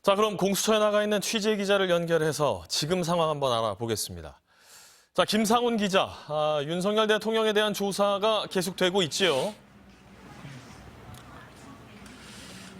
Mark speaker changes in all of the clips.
Speaker 1: 자, 그럼 공수처에 나가 있는 취재 기자를 연결해서 지금 상황 한번 알아보겠습니다. 자, 김상훈 기자, 윤석열 대통령에 대한 조사가 계속되고 있지요.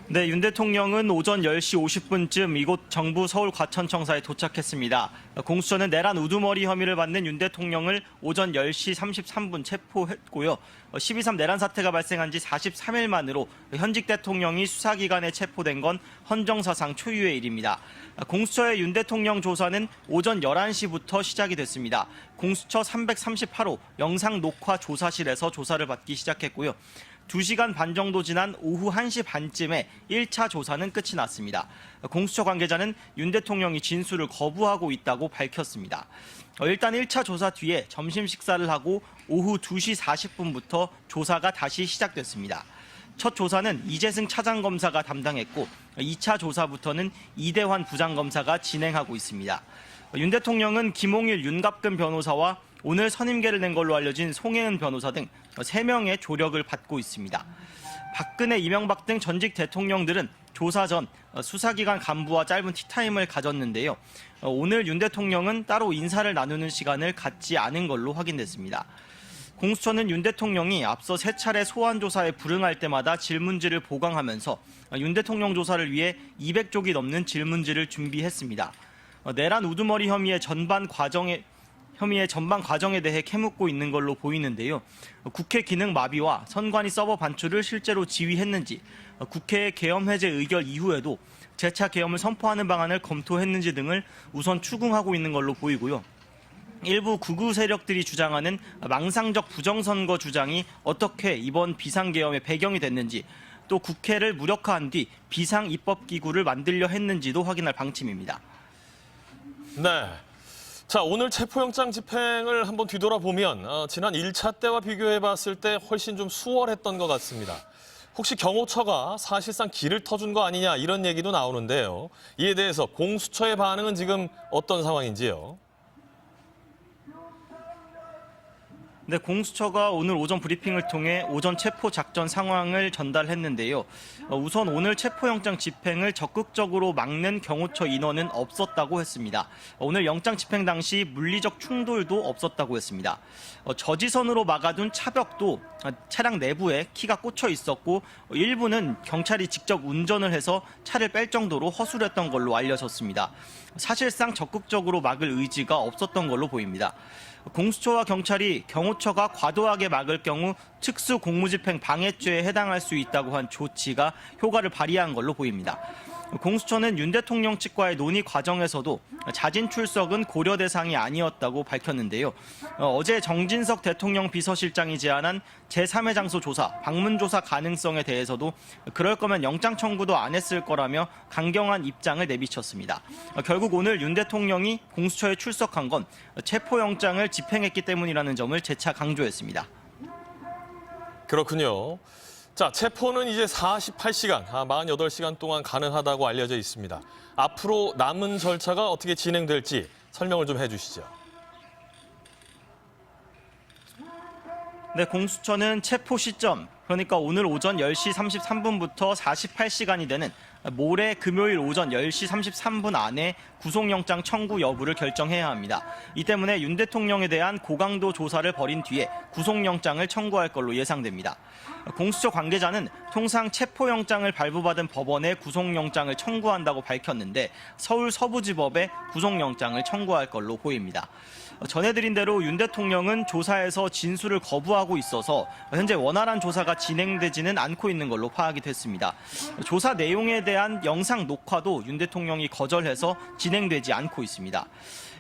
Speaker 2: 네, 윤 대통령은 오전 10시 50분쯤 이곳 정부 서울 과천청사에 도착했습니다. 공수처는 내란 우두머리 혐의를 받는 윤 대통령을 오전 10시 33분 체포했고요. 12.3 내란 사태가 발생한 지 43일 만으로 현직 대통령이 수사기관에 체포된 건 헌정사상 초유의 일입니다. 공수처의 윤 대통령 조사는 오전 11시부터 시작이 됐습니다. 공수처 338호 영상 녹화 조사실에서 조사를 받기 시작했고요. 2시간 반 정도 지난 오후 1시 반쯤에 1차 조사는 끝이 났습니다. 공수처 관계자는 윤 대통령이 진술을 거부하고 있다고 밝혔습니다. 일단 1차 조사 뒤에 점심 식사를 하고 오후 2시 40분부터 조사가 다시 시작됐습니다. 첫 조사는 이재승 차장검사가 담당했고 2차 조사부터는 이대환 부장검사가 진행하고 있습니다. 윤 대통령은 김홍일, 윤갑근 변호사와 오늘 선임계를 낸 걸로 알려진 송혜은 변호사 등 3명의 조력을 받고 있습니다. 박근혜, 이명박 등 전직 대통령들은 조사 전 수사기관 간부와 짧은 티타임을 가졌는데요. 오늘 윤 대통령은 따로 인사를 나누는 시간을 갖지 않은 걸로 확인됐습니다. 공수처는 윤 대통령이 앞서 3차례 소환조사에 불응할 때마다 질문지를 보강하면서 윤 대통령 조사를 위해 200쪽이 넘는 질문지를 준비했습니다. 내란 우두머리 혐의의 전반 과정에 대해 캐묻고 있는 걸로 보이는데요. 국회 기능 마비와 선관위 서버 반출을 실제로 지휘했는지, 국회의 계엄 해제 의결 이후에도 재차 계엄을 선포하는 방안을 검토했는지 등을 우선 추궁하고 있는 걸로 보이고요. 일부 극우 세력들이 주장하는 망상적 부정선거 주장이 어떻게 이번 비상계엄의 배경이 됐는지, 또 국회를 무력화한 뒤 비상입법기구를 만들려 했는지도 확인할 방침입니다.
Speaker 1: 네. 자, 오늘 체포영장 집행을 한번 뒤돌아보면 지난 1차 때와 비교해 봤을 때 훨씬 좀 수월했던 것 같습니다. 혹시 경호처가 사실상 길을 터준 거 아니냐 이런 얘기도 나오는데요. 이에 대해서 공수처의 반응은 지금 어떤 상황인지요?
Speaker 2: 네, 공수처가 오늘 오전 브리핑을 통해 오전 체포 작전 상황을 전달했는데요. 우선 오늘 체포영장 집행을 적극적으로 막는 경호처 인원은 없었다고 했습니다. 오늘 영장 집행 당시 물리적 충돌도 없었다고 했습니다. 저지선으로 막아둔 차벽도 차량 내부에 키가 꽂혀 있었고 일부는 경찰이 직접 운전을 해서 차를 뺄 정도로 허술했던 걸로 알려졌습니다. 사실상 적극적으로 막을 의지가 없었던 걸로 보입니다. 공수처와 경찰이 경호처가 과도하게 막을 경우 특수공무집행 방해죄에 해당할 수 있다고 한 조치가 효과를 발휘한 걸로 보입니다. 공수처는 윤 대통령 측과의 논의 과정에서도 자진 출석은 고려 대상이 아니었다고 밝혔는데요. 어제 정진석 대통령 비서실장이 제안한 제3의 장소 조사, 방문 조사 가능성에 대해서도 그럴 거면 영장 청구도 안 했을 거라며 강경한 입장을 내비쳤습니다. 결국 오늘 윤 대통령이 공수처에 출석한 건 체포영장을 집행했기 때문이라는 점을 재차 강조했습니다.
Speaker 1: 그렇군요. 자, 체포는 이제 48시간, 48시간 동안 가능하다고 알려져 있습니다. 앞으로 남은 절차가 어떻게 진행될지 설명을 좀 해주시죠.
Speaker 2: 네, 공수처는 체포 시점, 그러니까 오늘 오전 10시 33분부터 48시간이 되는 모레 금요일 오전 10시 33분 안에 구속영장 청구 여부를 결정해야 합니다. 이 때문에 윤 대통령에 대한 고강도 조사를 벌인 뒤에 구속영장을 청구할 걸로 예상됩니다. 공수처 관계자는 통상 체포영장을 발부받은 법원에 구속영장을 청구한다고 밝혔는데 서울 서부지법에 구속영장을 청구할 걸로 보입니다. 전해드린 대로 윤 대통령은 조사에서 진술을 거부하고 있어서 현재 원활한 조사가 진행되지는 않고 있는 걸로 파악이 됐습니다. 조사 내용에 대한 영상 녹화도 윤 대통령이 거절해서 진행되지 않고 있습니다.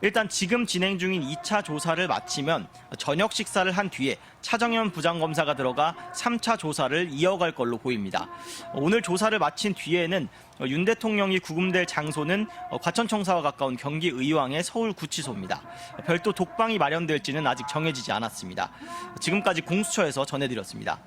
Speaker 2: 일단 지금 진행 중인 2차 조사를 마치면 저녁 식사를 한 뒤에 차정현 부장검사가 들어가 3차 조사를 이어갈 걸로 보입니다. 오늘 조사를 마친 뒤에는 윤 대통령이 구금될 장소는 과천청사와 가까운 경기 의왕의 서울구치소입니다. 별도 독방이 마련될지는 아직 정해지지 않았습니다. 지금까지 공수처에서 전해드렸습니다.